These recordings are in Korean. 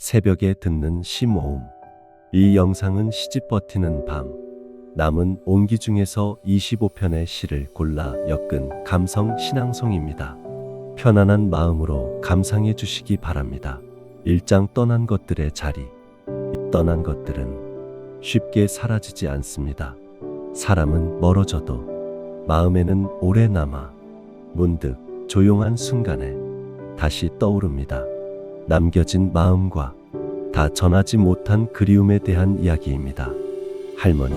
새벽에 듣는 시 모음. 이 영상은 시집 버티는 밤, 남은 온기 중에서 25편의 시를 골라 엮은 감성 신앙송입니다. 편안한 마음으로 감상해 주시기 바랍니다. 일장 떠난 것들의 자리. 떠난 것들은 쉽게 사라지지 않습니다. 사람은 멀어져도 마음에는 오래 남아 문득 조용한 순간에 다시 떠오릅니다. 남겨진 마음과 다 전하지 못한 그리움에 대한 이야기입니다. 할머니,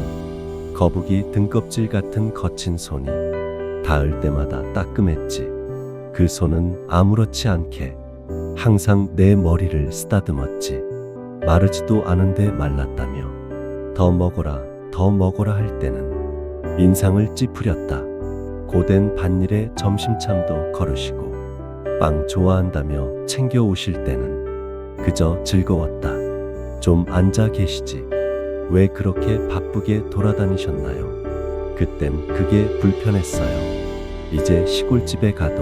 거북이 등껍질 같은 거친 손이 닿을 때마다 따끔했지. 그 손은 아무렇지 않게 항상 내 머리를 쓰다듬었지. 마르지도 않은데 말랐다며 더 먹어라, 더 먹어라 할 때는 인상을 찌푸렸다. 고된 밭일에 점심참도 거르시고 빵 좋아한다며 챙겨 오실 때는 그저 즐거웠다. 좀 앉아 계시지. 왜 그렇게 바쁘게 돌아다니셨나요? 그땐 그게 불편했어요. 이제 시골집에 가도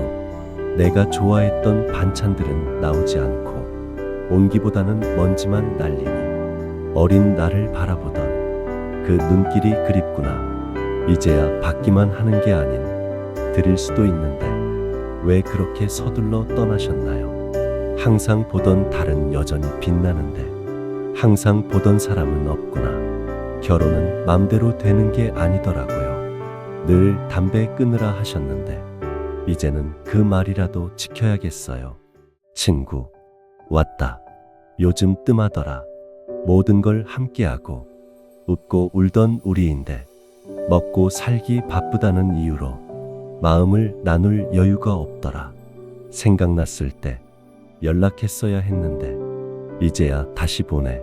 내가 좋아했던 반찬들은 나오지 않고 온기보다는 먼지만 날리니 어린 나를 바라보던 그 눈길이 그립구나. 이제야 받기만 하는 게 아닌 드릴 수도 있는데 왜 그렇게 서둘러 떠나셨나요? 항상 보던 달은 여전히 빛나는데 항상 보던 사람은 없구나. 결혼은 맘대로 되는 게 아니더라고요. 늘 담배 끊으라 하셨는데 이제는 그 말이라도 지켜야겠어요. 친구, 왔다. 요즘 뜸하더라. 모든 걸 함께하고 웃고 울던 우리인데 먹고 살기 바쁘다는 이유로 마음을 나눌 여유가 없더라. 생각났을 때 연락했어야 했는데 이제야 다시 보내.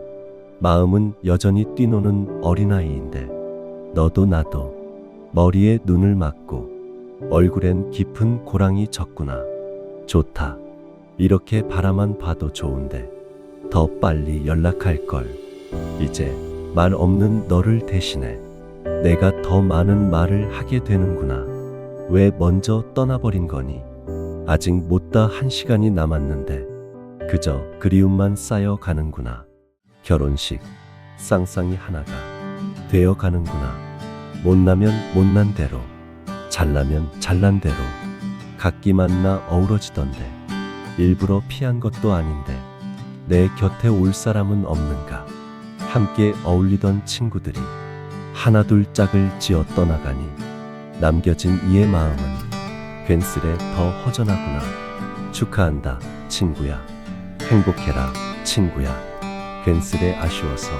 마음은 여전히 뛰노는 어린아이인데 너도 나도 머리에 눈을 맞고 얼굴엔 깊은 고랑이 졌구나. 좋다. 이렇게 바라만 봐도 좋은데 더 빨리 연락할 걸. 이제 말 없는 너를 대신해 내가 더 많은 말을 하게 되는구나. 왜 먼저 떠나버린 거니? 아직 못다 1시간이 남았는데 그저 그리움만 쌓여가는구나. 결혼식 쌍쌍이 하나가 되어가는구나. 못나면 못난 대로, 잘나면 잘난 대로 각기 만나 어우러지던데 일부러 피한 것도 아닌데 내 곁에 올 사람은 없는가. 함께 어울리던 친구들이 하나둘 짝을 지어 떠나가니 남겨진 이의 마음은 괜스레 더 허전하구나. 축하한다, 친구야. 행복해라, 친구야. 괜스레 아쉬워서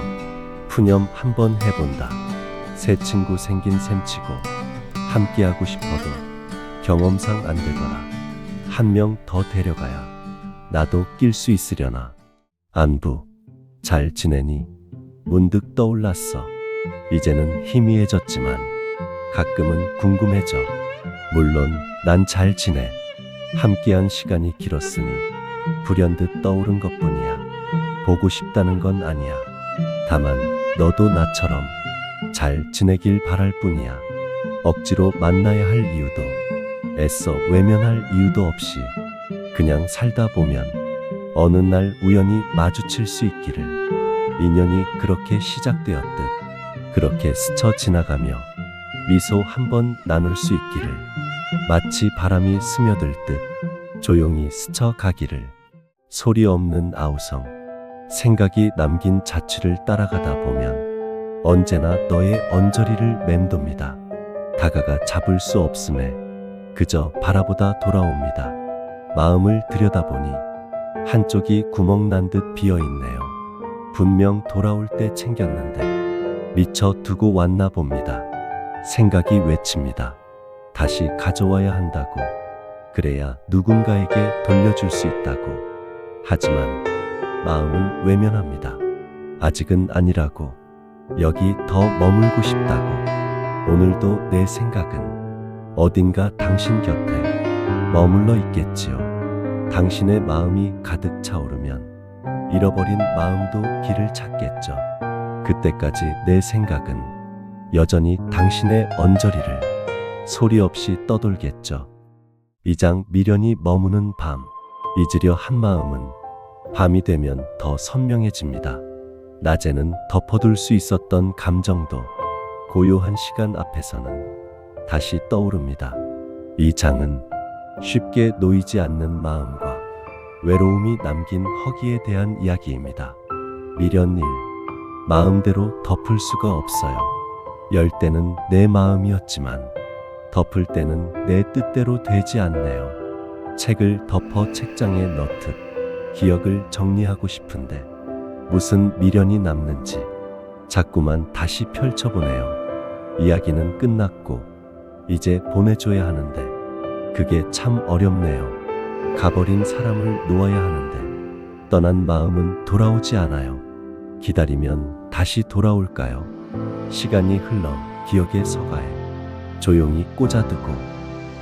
푸념 한번 해본다. 새 친구 생긴 셈치고 함께하고 싶어도 경험상 안 되더라. 한 명 더 데려가야 나도 낄 수 있으려나. 안부, 잘 지내니? 문득 떠올랐어. 이제는 희미해졌지만 가끔은 궁금해져. 물론 난 잘 지내. 함께한 시간이 길었으니 불현듯 떠오른 것뿐이야. 보고 싶다는 건 아니야. 다만 너도 나처럼 잘 지내길 바랄 뿐이야. 억지로 만나야 할 이유도 애써 외면할 이유도 없이 그냥 살다 보면 어느 날 우연히 마주칠 수 있기를. 인연이 그렇게 시작되었듯 그렇게 스쳐 지나가며 미소 한번 나눌 수 있기를. 마치 바람이 스며들 듯 조용히 스쳐가기를. 소리 없는 아우성, 생각이 남긴 자취를 따라가다 보면 언제나 너의 언저리를 맴돕니다. 다가가 잡을 수 없음에 그저 바라보다 돌아옵니다. 마음을 들여다보니 한쪽이 구멍 난 듯 비어있네요. 분명 돌아올 때 챙겼는데 미처 두고 왔나 봅니다. 생각이 외칩니다. 다시 가져와야 한다고. 그래야 누군가에게 돌려줄 수 있다고. 하지만 마음은 외면합니다. 아직은 아니라고. 여기 더 머물고 싶다고. 오늘도 내 생각은 어딘가 당신 곁에 머물러 있겠지요. 당신의 마음이 가득 차오르면 잃어버린 마음도 길을 찾겠죠. 그때까지 내 생각은 여전히 당신의 언저리를 소리 없이 떠돌겠죠. 이장 미련이 머무는 밤, 잊으려 한 마음은 밤이 되면 더 선명해집니다. 낮에는 덮어둘 수 있었던 감정도 고요한 시간 앞에서는 다시 떠오릅니다. 이 장은 쉽게 놓이지 않는 마음과 외로움이 남긴 허기에 대한 이야기입니다. 미련 1. 마음대로 덮을 수가 없어요. 열 때는 내 마음이었지만 덮을 때는 내 뜻대로 되지 않네요. 책을 덮어 책장에 넣듯 기억을 정리하고 싶은데 무슨 미련이 남는지 자꾸만 다시 펼쳐보네요. 이야기는 끝났고 이제 보내줘야 하는데 그게 참 어렵네요. 가버린 사람을 놓아야 하는데 떠난 마음은 돌아오지 않아요. 기다리면 다시 돌아올까요? 시간이 흘러 기억의 서가에 조용히 꽂아두고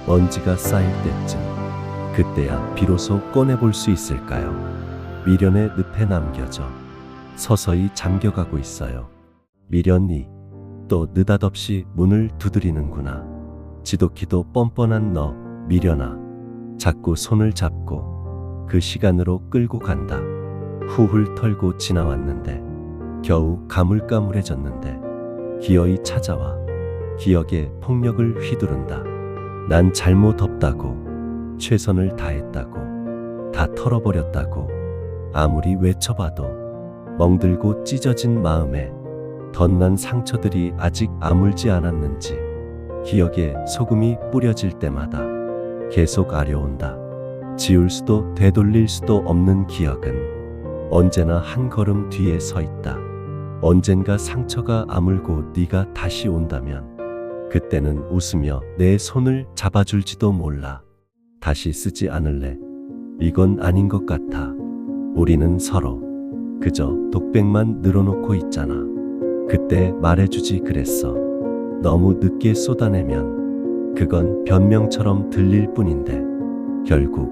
먼지가 쌓일 때쯤 그때야 비로소 꺼내볼 수 있을까요? 미련의 늪에 남겨져 서서히 잠겨가고 있어요. 미련 2. 또 느닷없이 문을 두드리는구나. 지독히도 뻔뻔한 너 미련아. 자꾸 손을 잡고 그 시간으로 끌고 간다. 후훌 털고 지나왔는데 겨우 가물가물해졌는데 기어이 찾아와 기억에 폭력을 휘두른다. 난 잘못 없다고 최선을 다했다고 다 털어버렸다고 아무리 외쳐봐도 멍들고 찢어진 마음에 덧난 상처들이 아직 아물지 않았는지 기억에 소금이 뿌려질 때마다 계속 아려온다. 지울 수도 되돌릴 수도 없는 기억은 언제나 한 걸음 뒤에 서 있다. 언젠가 상처가 아물고 네가 다시 온다면 그때는 웃으며 내 손을 잡아줄지도 몰라. 다시 쓰지 않을래. 이건 아닌 것 같아. 우리는 서로 그저 독백만 늘어놓고 있잖아. 그때 말해주지 그랬어. 너무 늦게 쏟아내면 그건 변명처럼 들릴 뿐인데 결국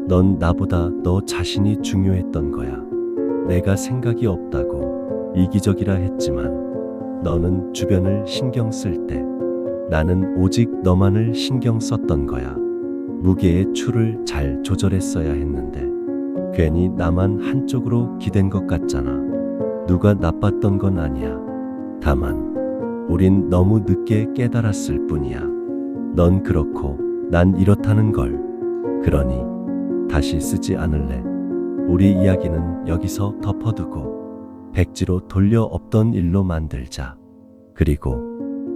넌 나보다 너 자신이 중요했던 거야. 내가 생각이 없다고 이기적이라 했지만 너는 주변을 신경 쓸 때 나는 오직 너만을 신경 썼던 거야. 무게의 추를 잘 조절했어야 했는데 괜히 나만 한쪽으로 기댄 것 같잖아. 누가 나빴던 건 아니야. 다만 우린 너무 늦게 깨달았을 뿐이야. 넌 그렇고 난 이렇다는 걸. 그러니 다시 쓰지 않을래. 우리 이야기는 여기서 덮어두고 백지로 돌려 없던 일로 만들자. 그리고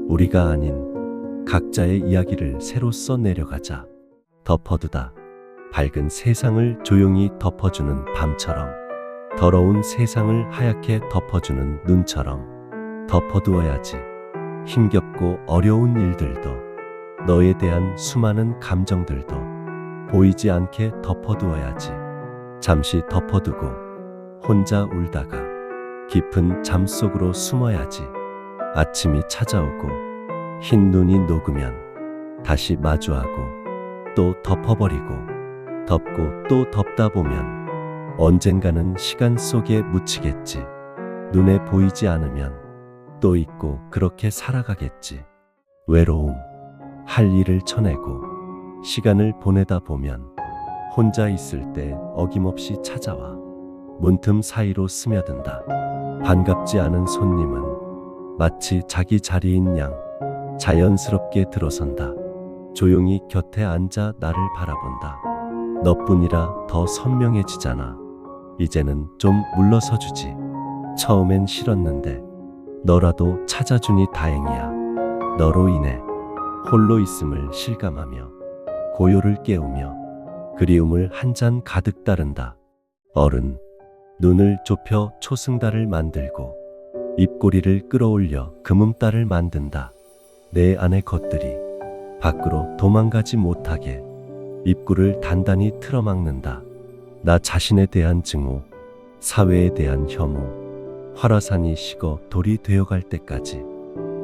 우리가 아닌 각자의 이야기를 새로 써내려가자. 덮어두다. 밝은 세상을 조용히 덮어주는 밤처럼, 더러운 세상을 하얗게 덮어주는 눈처럼 덮어두어야지. 힘겹고 어려운 일들도, 너에 대한 수많은 감정들도 보이지 않게 덮어두어야지. 잠시 덮어두고 혼자 울다가 깊은 잠 속으로 숨어야지. 아침이 찾아오고 흰 눈이 녹으면 다시 마주하고 또 덮어버리고 덮고 또 덮다 보면 언젠가는 시간 속에 묻히겠지. 눈에 보이지 않으면 또 잊고 그렇게 살아가겠지. 외로움, 할 일을 쳐내고 시간을 보내다 보면 혼자 있을 때 어김없이 찾아와 문틈 사이로 스며든다. 반갑지 않은 손님은 마치 자기 자리인 양 자연스럽게 들어선다. 조용히 곁에 앉아 나를 바라본다. 너뿐이라 더 선명해지잖아. 이제는 좀 물러서 주지. 처음엔 싫었는데 너라도 찾아주니 다행이야. 너로 인해 홀로 있음을 실감하며 고요를 깨우며 그리움을 한 잔 가득 따른다. 어른, 눈을 좁혀 초승달을 만들고 입꼬리를 끌어올려 금음달을 만든다. 내 안의 것들이 밖으로 도망가지 못하게 입구를 단단히 틀어막는다. 나 자신에 대한 증오, 사회에 대한 혐오, 활화산이 식어 돌이 되어갈 때까지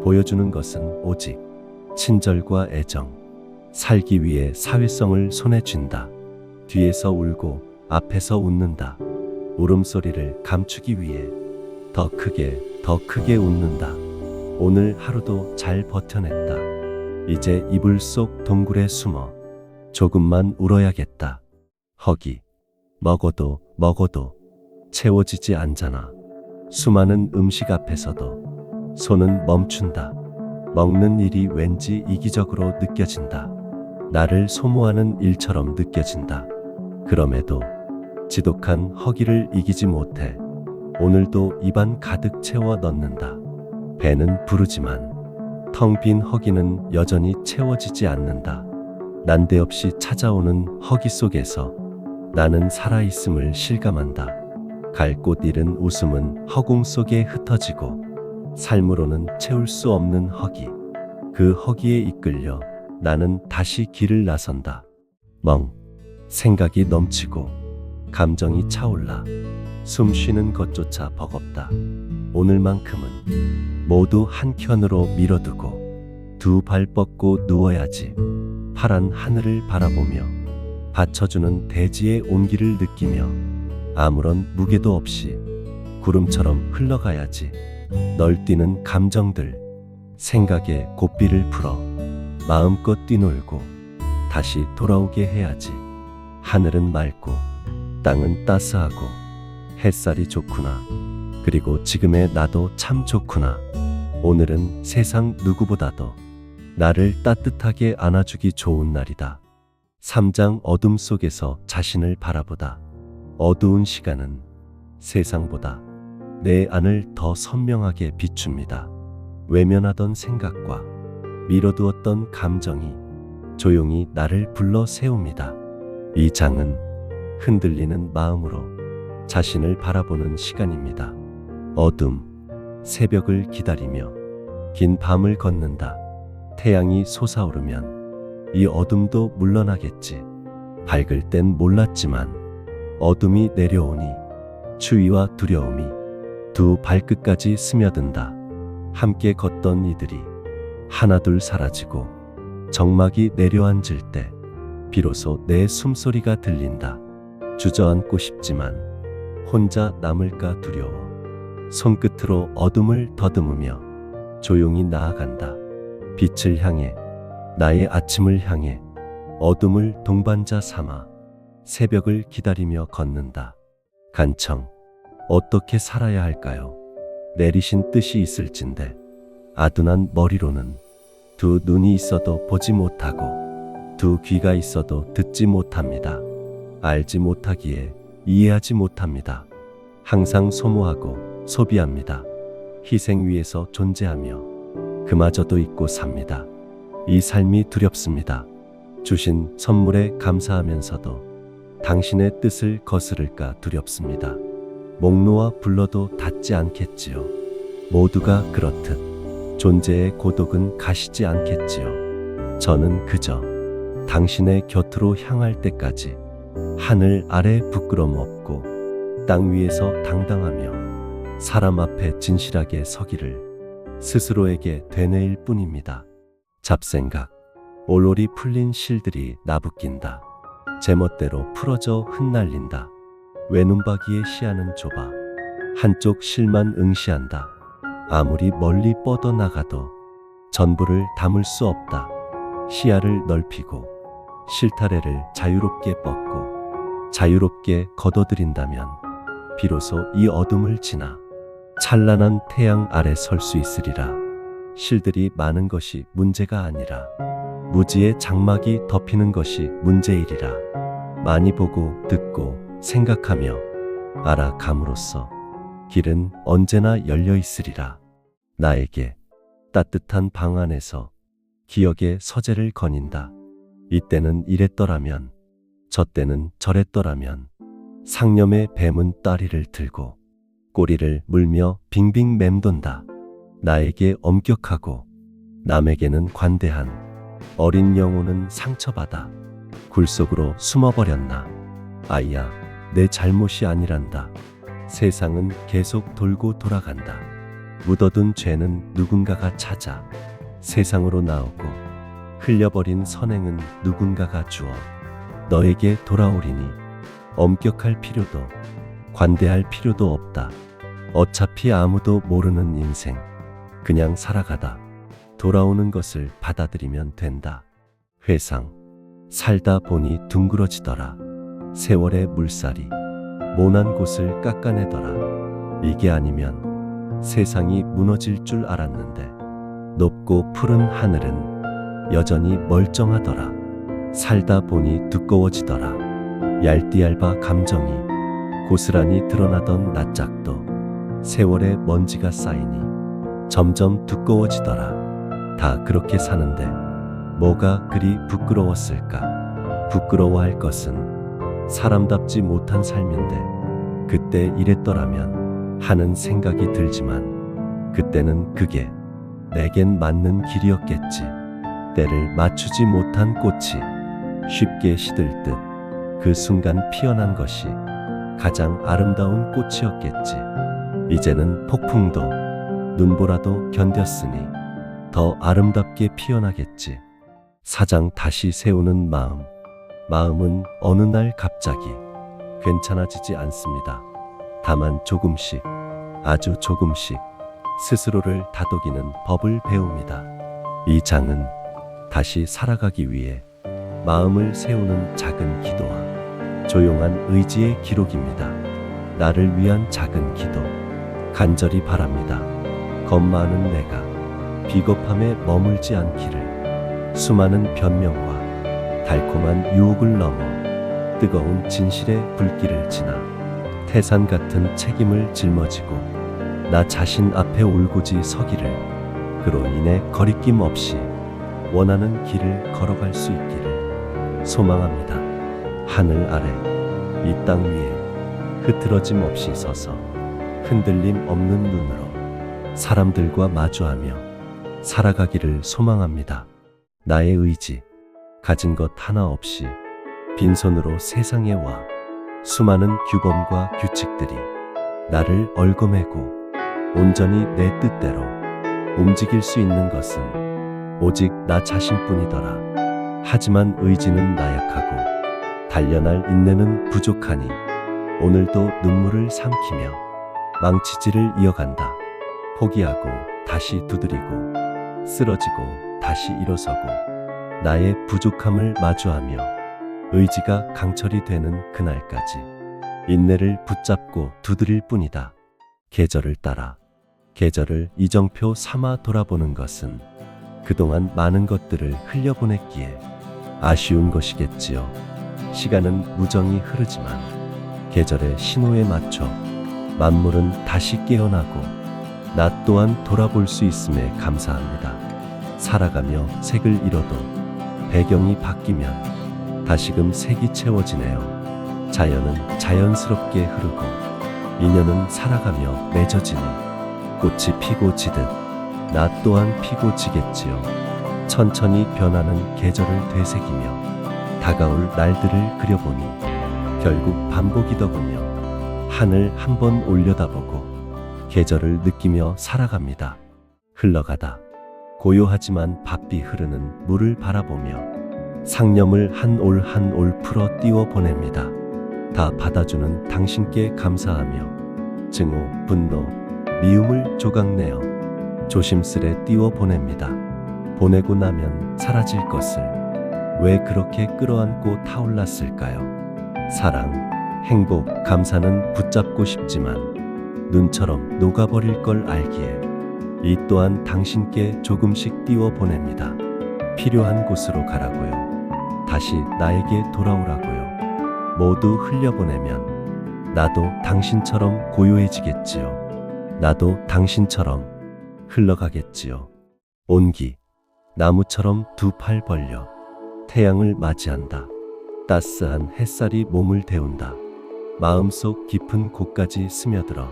보여주는 것은 오직 친절과 애정. 살기 위해 사회성을 손에 쥔다. 뒤에서 울고 앞에서 웃는다. 울음소리를 감추기 위해 더 크게 웃는다. 오늘 하루도 잘 버텨냈다. 이제 이불 속 동굴에 숨어 조금만 울어야겠다. 허기, 먹어도 먹어도 채워지지 않잖아. 수많은 음식 앞에서도 손은 멈춘다. 먹는 일이 왠지 이기적으로 느껴진다. 나를 소모하는 일처럼 느껴진다. 그럼에도 지독한 허기를 이기지 못해 오늘도 입안 가득 채워 넣는다. 배는 부르지만 텅 빈 허기는 여전히 채워지지 않는다. 난데없이 찾아오는 허기 속에서 나는 살아있음을 실감한다. 갈 곳 잃은 웃음은 허공 속에 흩어지고 삶으로는 채울 수 없는 허기. 그 허기에 이끌려 나는 다시 길을 나선다. 생각이 넘치고 감정이 차올라 숨 쉬는 것조차 버겁다. 오늘만큼은 모두 한켠으로 밀어두고 두 발 뻗고 누워야지. 파란 하늘을 바라보며 받쳐주는 대지의 온기를 느끼며 아무런 무게도 없이 구름처럼 흘러가야지. 널뛰는 감정들, 생각에 고삐를 풀어 마음껏 뛰놀고 다시 돌아오게 해야지. 하늘은 맑고 땅은 따스하고 햇살이 좋구나. 그리고 지금의 나도 참 좋구나. 오늘은 세상 누구보다도 나를 따뜻하게 안아주기 좋은 날이다. 3장 어둠 속에서 자신을 바라보다. 어두운 시간은 세상보다 내 안을 더 선명하게 비춥니다. 외면하던 생각과 미뤄두었던 감정이 조용히 나를 불러 세웁니다. 이 장은 흔들리는 마음으로 자신을 바라보는 시간입니다. 어둠, 새벽을 기다리며 긴 밤을 걷는다. 태양이 솟아오르면 이 어둠도 물러나겠지. 밝을 땐 몰랐지만 어둠이 내려오니 추위와 두려움이 두 발끝까지 스며든다. 함께 걷던 이들이 하나둘 사라지고 정막이 내려앉을 때 비로소 내 숨소리가 들린다. 주저앉고 싶지만 혼자 남을까 두려워 손끝으로 어둠을 더듬으며 조용히 나아간다. 빛을 향해, 나의 아침을 향해 어둠을 동반자 삼아 새벽을 기다리며 걷는다. 간청, 어떻게 살아야 할까요? 내리신 뜻이 있을진데 아둔한 머리로는 두 눈이 있어도 보지 못하고 두 귀가 있어도 듣지 못합니다. 알지 못하기에 이해하지 못합니다. 항상 소모하고 소비합니다. 희생 위에서 존재하며 그마저도 잊고 삽니다. 이 삶이 두렵습니다. 주신 선물에 감사하면서도 당신의 뜻을 거스를까 두렵습니다. 목 놓아 불러도 닿지 않겠지요. 모두가 그렇듯 존재의 고독은 가시지 않겠지요. 저는 그저 당신의 곁으로 향할 때까지 하늘 아래 부끄럼 없고 땅 위에서 당당하며 사람 앞에 진실하게 서기를 스스로에게 되뇌일 뿐입니다. 잡생각, 올올이 풀린 실들이 나부낀다. 제멋대로 풀어져 흩날린다. 외눈박이의 시야는 좁아 한쪽 실만 응시한다. 아무리 멀리 뻗어나가도 전부를 담을 수 없다. 시야를 넓히고 실타래를 자유롭게 뻗고 자유롭게 걷어들인다면 비로소 이 어둠을 지나 찬란한 태양 아래 설 수 있으리라. 실들이 많은 것이 문제가 아니라 무지의 장막이 덮이는 것이 문제이리라. 많이 보고 듣고 생각하며 알아감으로써 길은 언제나 열려 있으리라. 나에게 따뜻한 방 안에서 기억의 서재를 거닌다. 이때는 이랬더라면 저때는 저랬더라면 상념의 뱀은 따리를 들고 꼬리를 물며 빙빙 맴돈다. 나에게 엄격하고 남에게는 관대한 어린 영혼은 상처받아 굴 속으로 숨어버렸나. 아이야, 내 잘못이 아니란다. 세상은 계속 돌고 돌아간다. 묻어둔 죄는 누군가가 찾아 세상으로 나오고 흘려버린 선행은 누군가가 주어 너에게 돌아오리니 엄격할 필요도 관대할 필요도 없다. 어차피 아무도 모르는 인생, 그냥 살아가다 돌아오는 것을 받아들이면 된다. 회상, 살다 보니 둥그러지더라. 세월의 물살이 모난 곳을 깎아내더라. 이게 아니면 세상이 무너질 줄 알았는데 높고 푸른 하늘은 여전히 멀쩡하더라. 살다 보니 두꺼워지더라. 얇디얇아 감정이 고스란히 드러나던 낯짝도 세월의 먼지가 쌓이니 점점 두꺼워지더라. 다 그렇게 사는데 뭐가 그리 부끄러웠을까? 부끄러워할 것은 사람답지 못한 삶인데 그때 이랬더라면 하는 생각이 들지만 그때는 그게 내겐 맞는 길이었겠지. 때를 맞추지 못한 꽃이 쉽게 시들 듯 그 순간 피어난 것이 가장 아름다운 꽃이었겠지. 이제는 폭풍도 눈보라도 견뎠으니 더 아름답게 피어나겠지. 사장 다시 세우는 마음. 마음은 어느 날 갑자기 괜찮아지지 않습니다. 다만 조금씩, 아주 조금씩 스스로를 다독이는 법을 배웁니다. 이 장은 다시 살아가기 위해 마음을 세우는 작은 기도와 조용한 의지의 기록입니다. 나를 위한 작은 기도. 간절히 바랍니다. 겁 많은 내가 비겁함에 머물지 않기를. 수많은 변명과 달콤한 유혹을 넘어 뜨거운 진실의 불길을 지나 태산 같은 책임을 짊어지고 나 자신 앞에 올고지 서기를. 그로 인해 거리낌 없이 원하는 길을 걸어갈 수 있기를 소망합니다. 하늘 아래, 이 땅 위에 흐트러짐 없이 서서 흔들림 없는 눈으로 사람들과 마주하며 살아가기를 소망합니다. 나의 의지, 가진 것 하나 없이 빈손으로 세상에 와 수많은 규범과 규칙들이 나를 얽어매고 온전히 내 뜻대로 움직일 수 있는 것은 오직 나 자신뿐이더라. 하지만 의지는 나약하고 단련할 인내는 부족하니 오늘도 눈물을 삼키며 망치질을 이어간다. 포기하고 다시 두드리고 쓰러지고 다시 일어서고 나의 부족함을 마주하며 의지가 강철이 되는 그날까지 인내를 붙잡고 두드릴 뿐이다. 계절을 따라 계절을 이정표 삼아 돌아보는 것은 그동안 많은 것들을 흘려보냈기에 아쉬운 것이겠지요. 시간은 무정히 흐르지만 계절의 신호에 맞춰 만물은 다시 깨어나고 나 또한 돌아볼 수 있음에 감사합니다. 살아가며 색을 잃어도 배경이 바뀌면 다시금 색이 채워지네요. 자연은 자연스럽게 흐르고 인연은 살아가며 맺어지니 꽃이 피고 지듯 나 또한 피고 지겠지요. 천천히 변하는 계절을 되새기며 다가올 날들을 그려보니 결국 반복이더군요. 하늘 한번 올려다보고 계절을 느끼며 살아갑니다. 흘러가다 고요하지만 바삐 흐르는 물을 바라보며 상념을 한 올 한 올 풀어 띄워 보냅니다. 다 받아주는 당신께 감사하며 증오, 분노, 미움을 조각내어 조심스레 띄워 보냅니다. 보내고 나면 사라질 것을 왜 그렇게 끌어안고 타올랐을까요? 사랑, 행복, 감사는 붙잡고 싶지만 눈처럼 녹아버릴 걸 알기에 이 또한 당신께 조금씩 띄워 보냅니다. 필요한 곳으로 가라고요. 다시 나에게 돌아오라고요. 모두 흘려보내면 나도 당신처럼 고요해지겠지요. 나도 당신처럼 흘러가겠지요. 온기, 나무처럼 두 팔 벌려 태양을 맞이한다. 따스한 햇살이 몸을 데운다. 마음속 깊은 곳까지 스며들어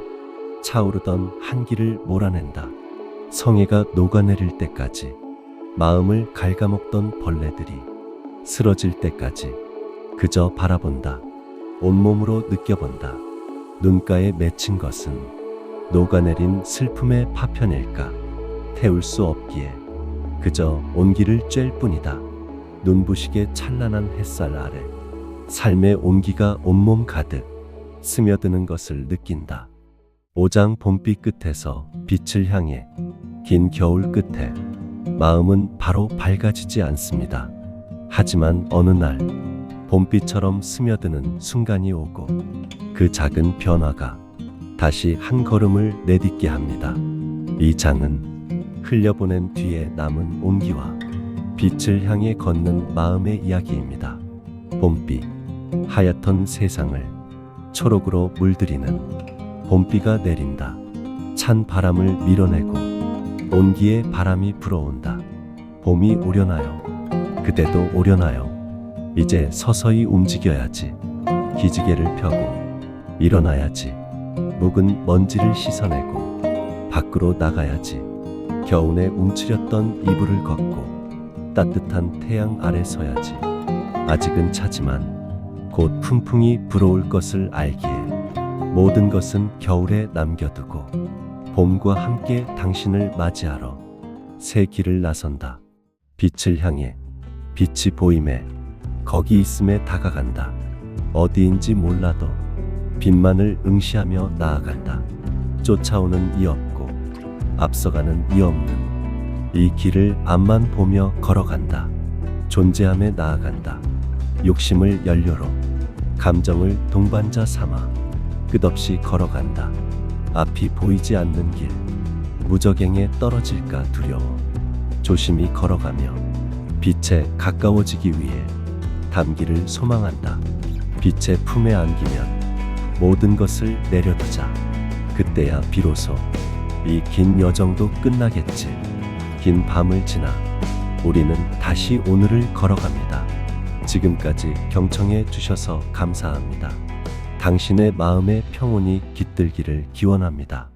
차오르던 한기를 몰아낸다. 성해가 녹아내릴 때까지 마음을 갉아먹던 벌레들이 쓰러질 때까지 그저 바라본다. 온몸으로 느껴본다. 눈가에 맺힌 것은 녹아내린 슬픔의 파편일까? 태울 수 없기에 그저 온기를 쬐일 뿐이다. 눈부시게 찬란한 햇살 아래 삶의 온기가 온몸 가득 스며드는 것을 느낀다. 오장 봄빛 끝에서 빛을 향해 긴 겨울 끝에 마음은 바로 밝아지지 않습니다. 하지만 어느 날 봄비처럼 스며드는 순간이 오고 그 작은 변화가 다시 한 걸음을 내딛게 합니다. 이 장은 흘려보낸 뒤에 남은 온기와 빛을 향해 걷는 마음의 이야기입니다. 봄비, 하얗던 세상을 초록으로 물들이는 봄비가 내린다. 찬 바람을 밀어내고 온기에 바람이 불어온다. 봄이 오려나요? 그대도 오려나요? 이제 서서히 움직여야지. 기지개를 펴고 일어나야지. 묵은 먼지를 씻어내고 밖으로 나가야지. 겨우내 움츠렸던 이불을 걷고 따뜻한 태양 아래 서야지. 아직은 차지만 곧 풍풍이 불어올 것을 알기에 모든 것은 겨울에 남겨두고 봄과 함께 당신을 맞이하러 새 길을 나선다. 빛을 향해 빛이 보임에 거기 있음에 다가간다. 어디인지 몰라도 빛만을 응시하며 나아간다. 쫓아오는 이 없고 앞서가는 이 없는 이 길을 앞만 보며 걸어간다. 존재함에 나아간다. 욕심을 연료로 감정을 동반자 삼아 끝없이 걸어간다. 앞이 보이지 않는 길 무적행에 떨어질까 두려워 조심히 걸어가며 빛에 가까워지기 위해 담기를 소망한다. 빛의 품에 안기면 모든 것을 내려두자. 그때야 비로소 이 긴 여정도 끝나겠지. 긴 밤을 지나 우리는 다시 오늘을 걸어갑니다. 지금까지 경청해 주셔서 감사합니다. 당신의 마음의 평온이 깃들기를 기원합니다.